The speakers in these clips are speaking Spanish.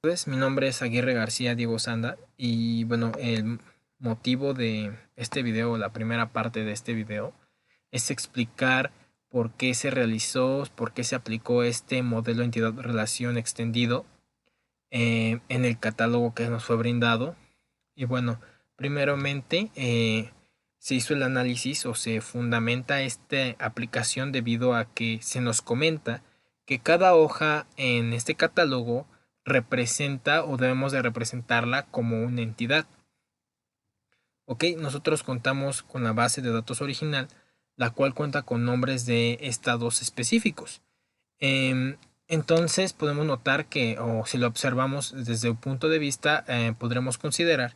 Pues, mi nombre es Aguirre García Diego Sanda y bueno, el motivo de este video, la primera parte de este video, es explicar por qué se realizó, por qué se aplicó este modelo entidad-relación extendido en el catálogo que nos fue brindado. Y bueno, primeramente se hizo el análisis o se fundamenta esta aplicación debido a que se nos comenta que cada hoja en este catálogo representa o debemos de representarla como una entidad. Ok, nosotros contamos con la base de datos original, la cual cuenta con nombres de estados específicos. Em, entonces podemos notar que, o si lo observamos desde un punto de vista, podremos considerar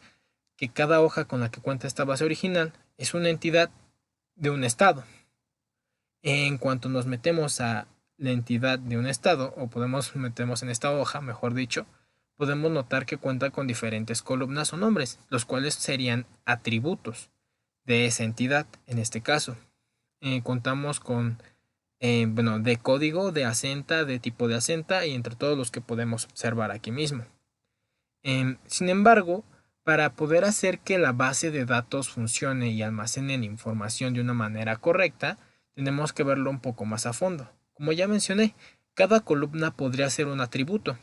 que cada hoja con la que cuenta esta base original es una entidad de un estado. En cuanto nos metemos a la entidad de un estado, o podemos metemos en esta hoja, mejor dicho, podemos notar que cuenta con diferentes columnas o nombres, los cuales serían atributos de esa entidad. En este caso, contamos con bueno, de código, de acenta, de tipo de acenta y entre todos los que podemos observar aquí mismo. Sin embargo, para poder hacer que la base de datos funcione y almacene la información de una manera correcta, tenemos que verlo un poco más a fondo. Como ya mencioné, cada columna podría ser un atributo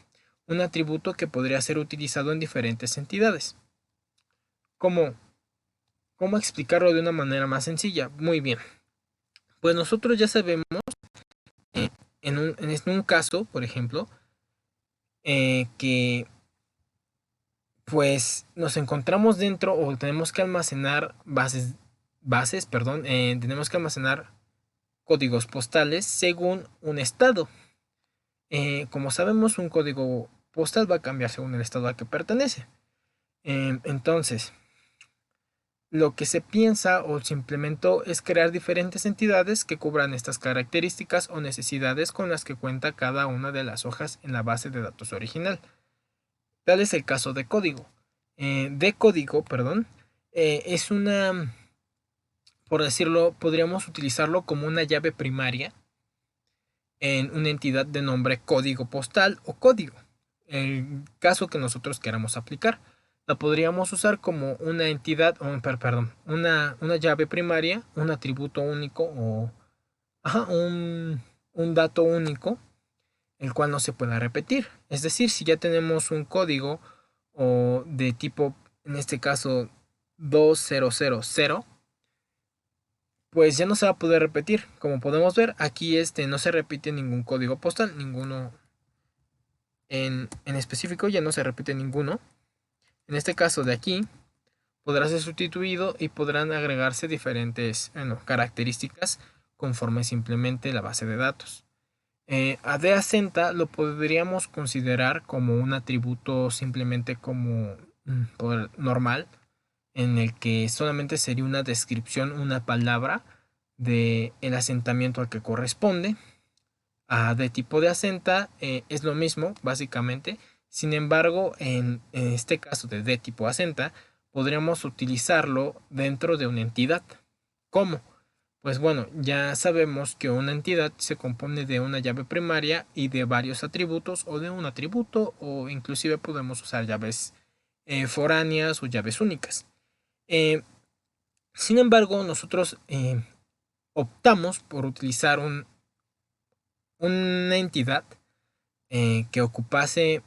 que podría ser utilizado en diferentes entidades. ¿Cómo, cómo explicarlo de una manera más sencilla? Muy bien, pues nosotros ya sabemos, eh, en un caso, por ejemplo, que pues nos encontramos dentro o tenemos que almacenar perdón, tenemos que almacenar códigos postales según un estado. Como sabemos, un código postal va a cambiar según el estado al que pertenece. Entonces, lo que se piensa o se implementó es crear diferentes entidades que cubran estas características o necesidades con las que cuenta cada una de las hojas en la base de datos original. Tal es el caso de código. De código, perdón, es una, por decirlo, podríamos utilizarlo como una llave primaria en una entidad de nombre código postal o código. El caso que nosotros queramos aplicar, la podríamos usar como una entidad, perdón, una llave primaria, un atributo único o ajá, un dato único, el cual no se pueda repetir. Es decir, si ya tenemos un código o de tipo, en este caso 2000, pues ya no se va a poder repetir. Como podemos ver, aquí no se repite ningún código postal, ninguno en específico, ya no se repite ninguno. En este caso de aquí, podrá ser sustituido y podrán agregarse diferentes, bueno, características conforme se implemente la base de datos. A de acenta lo podríamos considerar como un atributo simplemente como normal, en el que solamente sería una descripción, una palabra de el asentamiento al que corresponde. A de tipo de acenta es lo mismo, básicamente. Sin embargo, en este caso de tipo acenta, podríamos utilizarlo dentro de una entidad. ¿Cómo? Pues bueno, ya sabemos que una entidad se compone de una llave primaria y de varios atributos o de un atributo o inclusive podemos usar llaves foráneas o llaves únicas. Eh, Sin embargo, nosotros optamos por utilizar una entidad que ocupase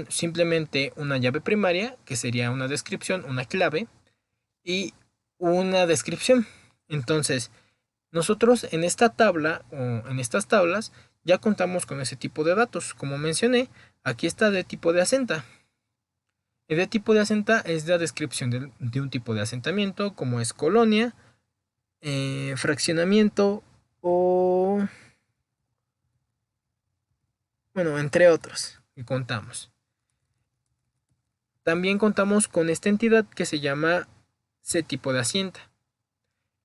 simplemente una llave primaria, que sería una descripción, una clave, y una descripción. Entonces, nosotros en esta tabla o en estas tablas ya contamos con ese tipo de datos. Como mencioné, aquí está de tipo de acenta. El de tipo de acenta es la descripción de un tipo de asentamiento, como es colonia, fraccionamiento o, bueno, entre otros que contamos. También contamos con esta entidad que se llama C tipo de acenta.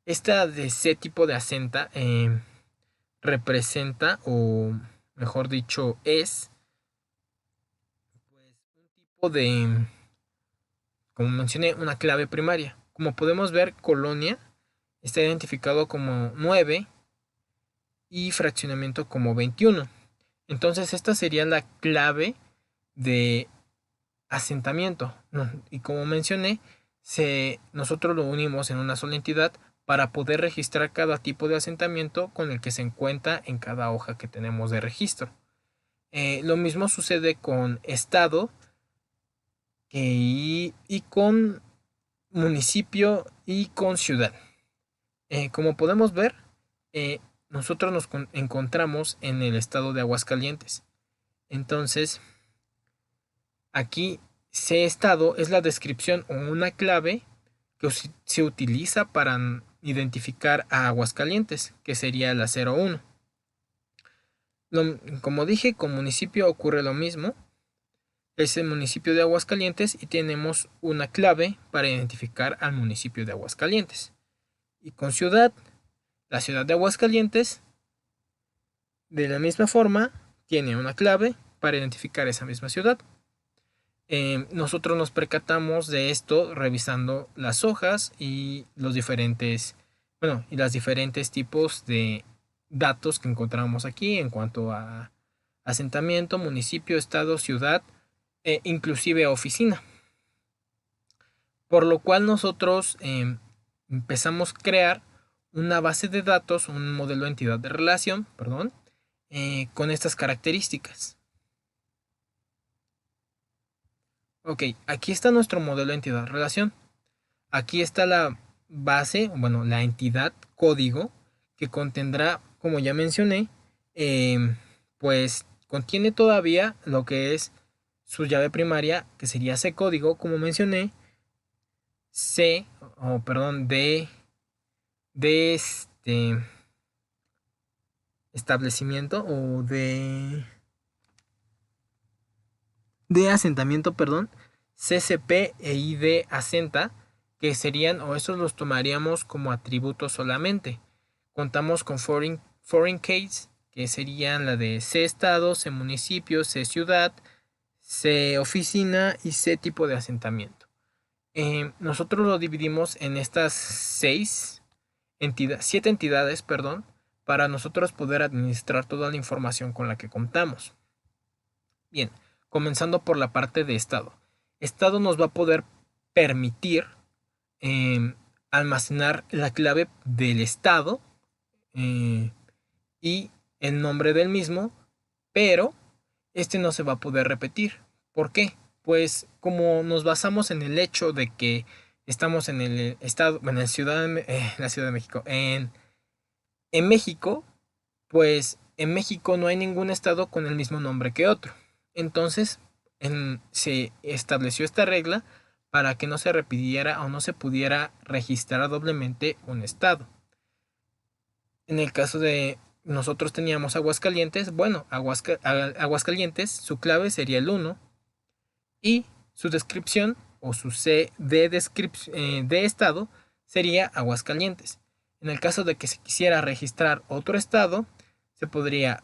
Esta de C tipo de acenta representa, o mejor dicho, es pues, un tipo de, como mencioné, una clave primaria. Como podemos ver, colonia está identificado como 9 y fraccionamiento como 21. Entonces esta sería la clave de asentamiento. Y como mencioné, nosotros lo unimos en una sola entidad para poder registrar cada tipo de asentamiento con el que se encuentra en cada hoja que tenemos de registro. Lo mismo sucede con estado y con municipio y con ciudad. Como podemos ver, eh, nosotros nos encontramos en el estado de Aguascalientes. Entonces, aquí ese estado es la descripción o una clave que se utiliza para identificar a Aguascalientes, que sería la 01. Como dije, con municipio ocurre lo mismo. Es el municipio de Aguascalientes y tenemos una clave para identificar al municipio de Aguascalientes. Y con ciudad, la ciudad de Aguascalientes, de la misma forma, tiene una clave para identificar esa misma ciudad. Nosotros nos percatamos de esto revisando las hojas y los diferentes, y las diferentes tipos de datos que encontramos aquí en cuanto a asentamiento, municipio, estado, ciudad e inclusive oficina. Por lo cual nosotros empezamos a crear una base de datos, un modelo de entidad de relación, con estas características. Ok, aquí está nuestro modelo de entidad de relación. Aquí está la base, la entidad código que contendrá, como ya mencioné, pues contiene todavía lo que es su llave primaria, que sería ese código, como mencioné, de establecimiento o de asentamiento, CCP e ID asenta, que serían, o esos los tomaríamos como atributos solamente. Contamos con foreign keys, que serían la de C estado, C municipio, C ciudad, C oficina y C tipo de asentamiento. Nosotros lo dividimos en estas 7 entidades, para nosotros poder administrar toda la información con la que contamos. Bien, comenzando por la parte de estado. Estado nos va a poder permitir almacenar la clave del estado y el nombre del mismo, pero este no se va a poder repetir. ¿Por qué? Pues como nos basamos en el hecho de que estamos en el estado, en la Ciudad de México, en México, pues en México no hay ningún estado con el mismo nombre que otro. Entonces se estableció esta regla para que no se repitiera o no se pudiera registrar doblemente un estado. En el caso de nosotros teníamos Aguascalientes, Aguascalientes, su clave sería el 1 y su descripción o su C de estado sería Aguascalientes. En el caso de que se quisiera registrar otro estado, se podría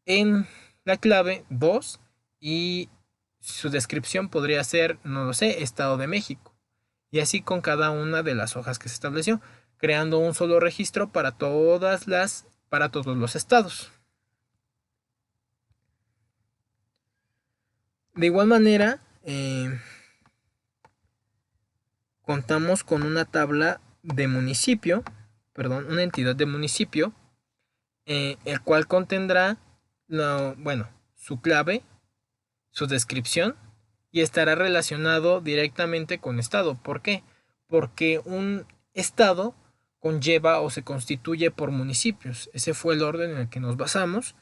en la clave 2 y su descripción podría ser, no lo sé, Estado de México. Y así con cada una de las hojas que se estableció, creando un solo registro para todos los estados. De igual manera, contamos con una tabla de municipio, una entidad de municipio, el cual contendrá su clave, su descripción y estará relacionado directamente con estado. ¿Por qué? Porque un estado conlleva o se constituye por municipios. Ese fue el orden en el que nos basamos.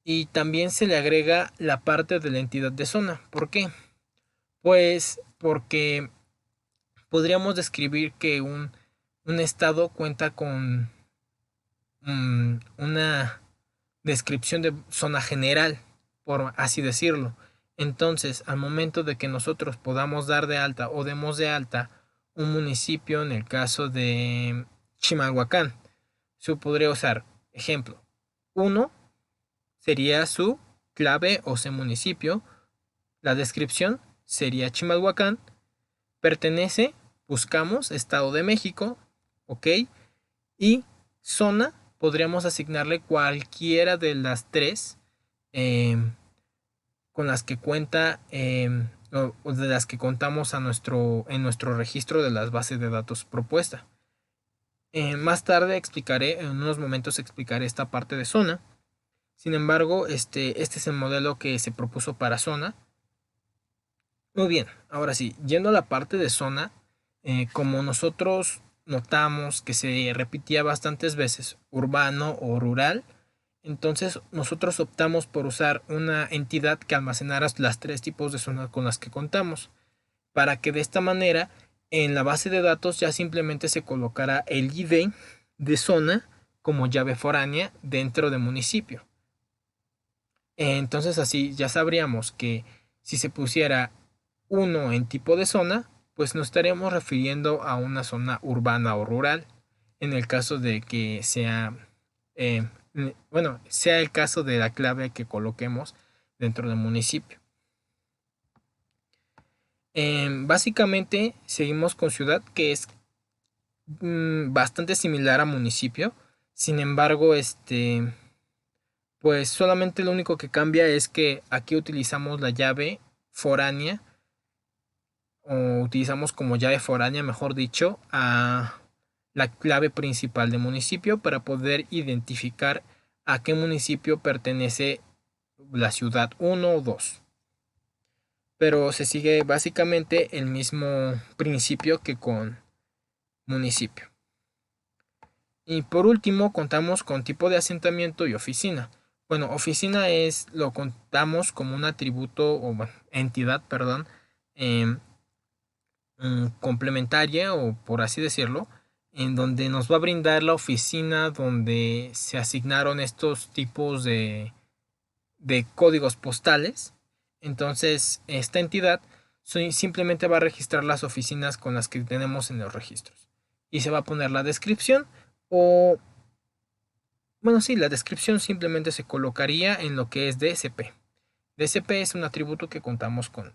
Y también se le agrega la parte de la entidad de zona. ¿Por qué? Pues porque podríamos describir que un estado cuenta con una descripción de zona general, por así decirlo. Entonces, al momento de que nosotros podamos dar de alta o demos de alta un municipio, en el caso de Chimalhuacán, se podría usar, ejemplo, 1 sería su clave o ese municipio, la descripción sería Chimalhuacán, pertenece, buscamos Estado de México, ok, y zona podríamos asignarle cualquiera de las tres con las que cuenta o de las que contamos en nuestro registro de las bases de datos propuesta. Más tarde explicaré, en unos momentos explicaré esta parte de zona. Sin embargo, este es el modelo que se propuso para zona. Muy bien, ahora sí, yendo a la parte de zona, como nosotros notamos que se repetía bastantes veces urbano o rural, entonces nosotros optamos por usar una entidad que almacenara las tres tipos de zonas con las que contamos, para que de esta manera en la base de datos ya simplemente se colocara el ID de zona como llave foránea dentro de municipio. Entonces así ya sabríamos que si se pusiera uno en tipo de zona, pues nos estaríamos refiriendo a una zona urbana o rural, en el caso de que sea, eh, sea el caso de la clave que coloquemos dentro del municipio. Básicamente seguimos con ciudad, que es bastante similar a municipio. Sin embargo, pues solamente lo único que cambia es que aquí utilizamos la llave foránea, o utilizamos como llave foránea, mejor dicho, a la clave principal de municipio para poder identificar a qué municipio pertenece la ciudad 1 o 2. Pero se sigue básicamente el mismo principio que con municipio. Y por último contamos con tipo de asentamiento y oficina. Bueno, oficina lo contamos como un atributo o entidad, perdón, eh, complementaria, o por así decirlo, en donde nos va a brindar la oficina donde se asignaron estos tipos de códigos postales. Entonces esta entidad simplemente va a registrar las oficinas con las que tenemos en los registros y se va a poner la descripción, o bueno, sí, la descripción simplemente se colocaría en lo que es DSP. DSP es un atributo que contamos con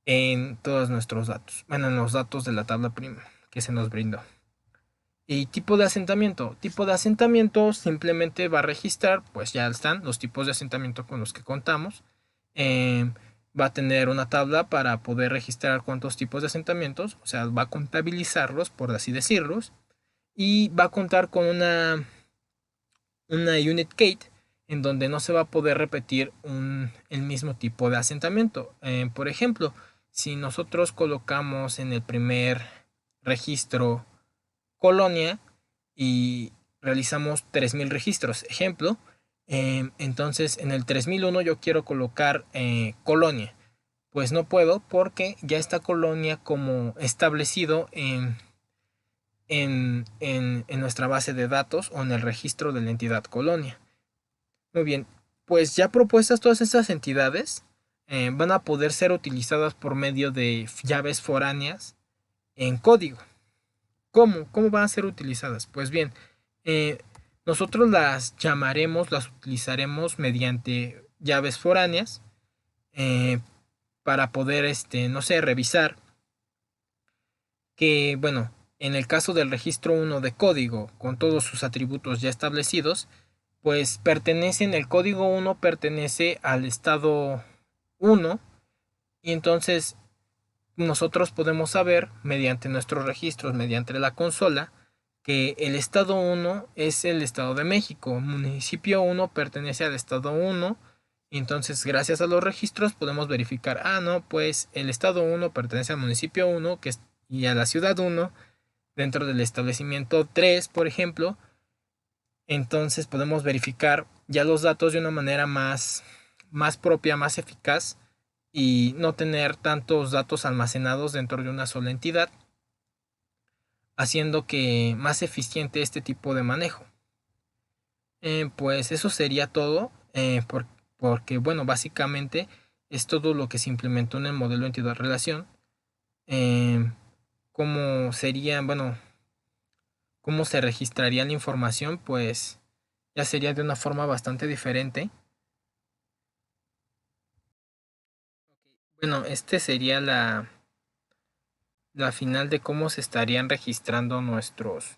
en todos nuestros datos, bueno, en los datos de la tabla prima que se nos brindó. Y tipo de asentamiento. Tipo de asentamiento simplemente va a registrar, pues ya están los tipos de asentamiento con los que contamos. Va a tener una tabla para poder registrar cuántos tipos de asentamientos, o sea, va a contabilizarlos, por así decirlos. Y va a contar con una unit gate en donde no se va a poder repetir el mismo tipo de asentamiento. Por ejemplo, si nosotros colocamos en el primer registro colonia y realizamos 3000 registros, ejemplo, entonces en el 3001 yo quiero colocar colonia, pues no puedo porque ya está colonia como establecido en nuestra base de datos o en el registro de la entidad colonia. Muy bien, pues ya propuestas todas estas entidades, van a poder ser utilizadas por medio de llaves foráneas en código. ¿Cómo? ¿Cómo van a ser utilizadas? Pues bien, eh, nosotros las llamaremos, las utilizaremos mediante llaves foráneas, eh, para poder, no sé, revisar que, bueno, en el caso del registro 1 de código, con todos sus atributos ya establecidos, pues el código 1 pertenece al estado 1, y entonces nosotros podemos saber mediante nuestros registros, mediante la consola, que el estado 1 es el estado de México, municipio 1 pertenece al estado 1, y entonces gracias a los registros podemos verificar, no, pues el estado 1 pertenece al municipio 1 y a la ciudad 1 dentro del establecimiento 3, por ejemplo. Entonces podemos verificar ya los datos de una manera más propia, más eficaz, y no tener tantos datos almacenados dentro de una sola entidad, haciendo que más eficiente este tipo de manejo. Pues eso sería todo, porque bueno, básicamente es todo lo que se implementó en el modelo entidad-relación. ¿Cómo sería, bueno, cómo se registraría la información? Pues ya sería de una forma bastante diferente. Bueno, sería la final de cómo se estarían registrando nuestros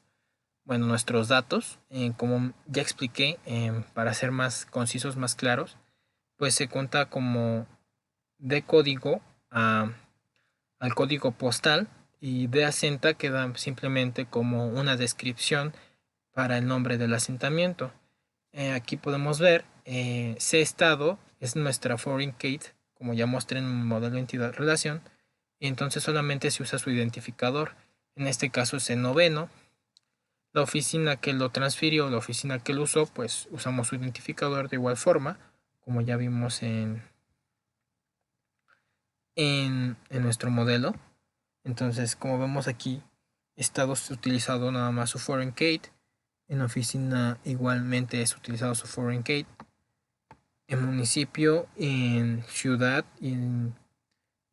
datos. Como ya expliqué, para ser más concisos, más claros, pues se cuenta como de código al código postal y de asenta queda simplemente como una descripción para el nombre del asentamiento. Aquí podemos ver C estado es nuestra foreign key, como ya mostré en el modelo entidad relación, y entonces solamente se usa su identificador. En este caso es el noveno. La oficina que lo transfirió, la oficina que lo usó, pues usamos su identificador de igual forma, como ya vimos en nuestro modelo. Entonces, como vemos aquí, estados utilizado nada más su foreign key. En oficina igualmente es utilizado su foreign key. En municipio, en ciudad,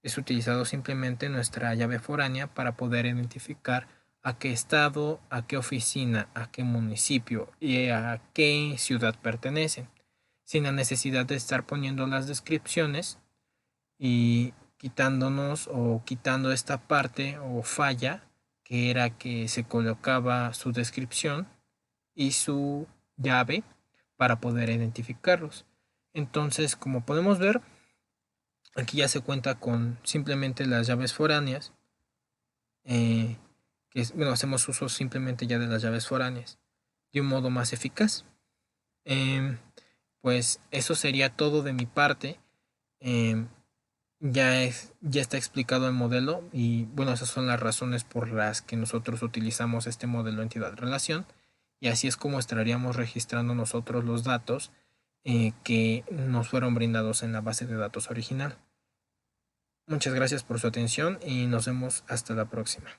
es utilizado simplemente nuestra llave foránea para poder identificar a qué estado, a qué oficina, a qué municipio y a qué ciudad pertenecen, sin la necesidad de estar poniendo las descripciones y quitándonos o quitando esta parte o falla que era que se colocaba su descripción y su llave para poder identificarlos. Entonces, como podemos ver, aquí ya se cuenta con simplemente las llaves foráneas, bueno, hacemos uso simplemente ya de las llaves foráneas de un modo más eficaz. Pues eso sería todo de mi parte. Eh, ya está explicado el modelo y bueno, esas son las razones por las que nosotros utilizamos este modelo entidad-relación y así es como estaríamos registrando nosotros los datos que nos fueron brindados en la base de datos original. Muchas gracias por su atención y nos vemos hasta la próxima.